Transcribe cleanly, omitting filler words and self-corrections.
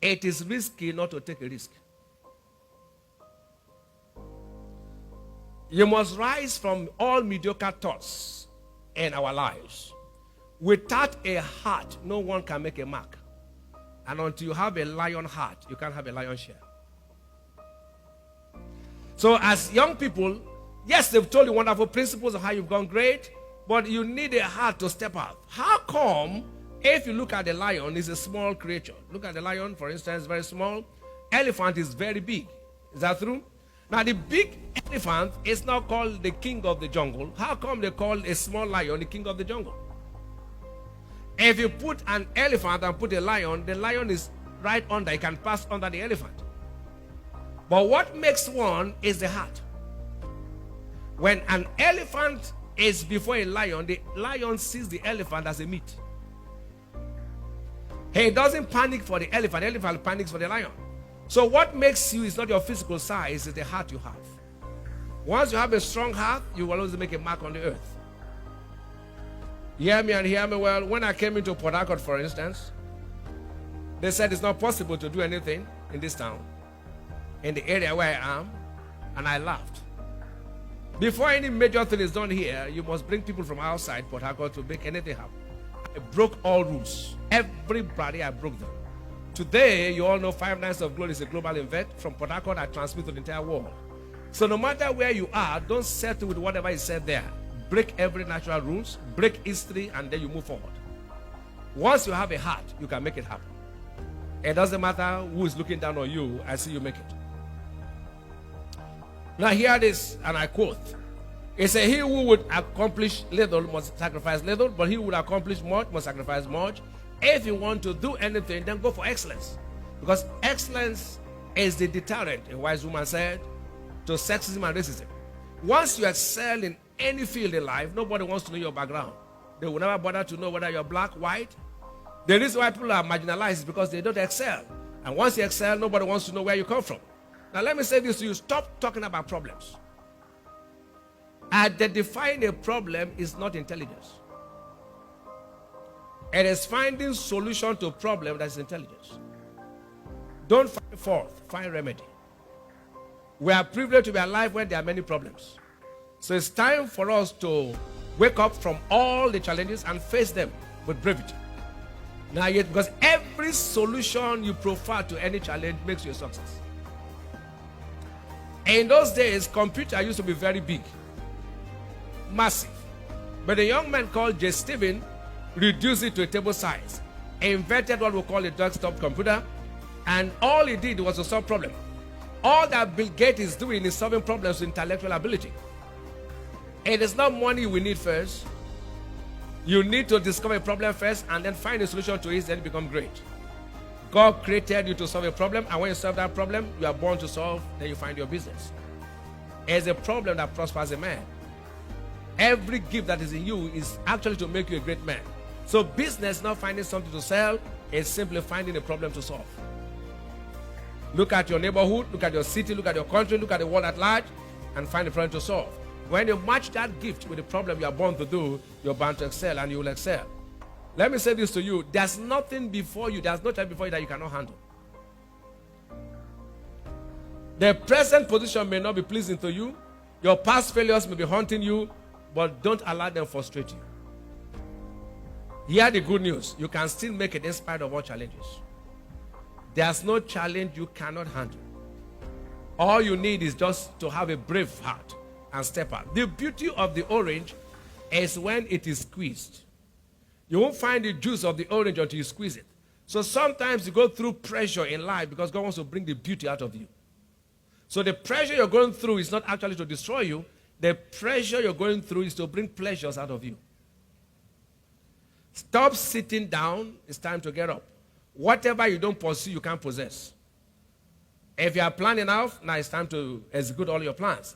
It is risky not to take a risk. You must rise from all mediocre thoughts in our lives. Without a heart, no one can make a mark. And until you have a lion heart, you can't have a lion share. So as young people, yes, they've told you wonderful principles of how you've gone great, but you need a heart to step out. How come, if you look at the lion, it's a small creature. Look at the lion, for instance, very small. Elephant is very big. Is that true? Now, the big elephant is not called the king of the jungle. How come they call a small lion the king of the jungle? If you put an elephant and put a lion, the lion is right under. It can pass under the elephant. But what makes one is the heart. When an elephant is before a lion, the lion sees the elephant as a meat. He doesn't panic for the elephant panics for the lion. So what makes you is not your physical size, it's the heart you have. Once you have a strong heart, you will always make a mark on the earth. Hear me and hear me well. When I came into Port Harcourt, for instance, they said it's not possible to do anything in this town, in the area where I am, and I laughed. Before any major thing is done here, you must bring people from outside Port Harcourt to make anything happen. I broke all rules. Everybody, I broke them. Today, you all know 5 Nights of Glory is a global event. From Port Harcourt, I transmit to the entire world. So no matter where you are, don't settle with whatever is said there. Break every natural rules, break history, and then you move forward. Once you have a heart, you can make it happen. It doesn't matter who is looking down on you, I see you make it. Now hear this, and I quote. It says, he who would accomplish little must sacrifice little, but he who would accomplish much must sacrifice much. If you want to do anything, then go for excellence. Because excellence is the deterrent, a wise woman said, to sexism and racism. Once you excel in any field in life, nobody wants to know your background. They will never bother to know whether you're black, white. The reason why people are marginalized is because they don't excel. And once you excel, nobody wants to know where you come from. Now let me say this to you, stop talking about problems. Identifying a problem is not intelligence. It is finding solution to a problem that is intelligence. Don't find fault, find remedy. We are privileged to be alive when there are many problems. So it's time for us to wake up from all the challenges and face them with brevity. Now yet, because every solution you proffer to any challenge makes you a success. In those days, computer used to be very big, massive. But a young man called J. Stephen reduced it to a table size. He invented what we call a desktop computer, and all he did was to solve problems. All that Bill Gates is doing is solving problems with intellectual ability. It is not money we need first. You need to discover a problem first and then find a solution to it, then become great. God created you to solve a problem, and when you solve that problem, you are born to solve, then you find your business. It's a problem that prospers a man. Every gift that is in you is actually to make you a great man. So business, not finding something to sell, is simply finding a problem to solve. Look at your neighborhood, look at your city, look at your country, look at the world at large, and find a problem to solve. When you match that gift with the problem you are born to do, you're bound to excel, and you will excel. Let me say this to you. There's nothing before you, there's no time before you that you cannot handle. The present position may not be pleasing to you. Your past failures may be haunting you, but don't allow them frustrate you. Hear the good news. You can still make it in spite of all challenges. There's no challenge you cannot handle. All you need is just to have a brave heart and step out. The beauty of the orange is when it is squeezed. You won't find the juice of the orange until you squeeze it. So sometimes you go through pressure in life because God wants to bring the beauty out of you. So the pressure you're going through is not actually to destroy you. The pressure you're going through is to bring pleasures out of you. Stop sitting down. It's time to get up. Whatever you don't pursue, you can't possess. If you are planning out, now it's time to execute all your plans.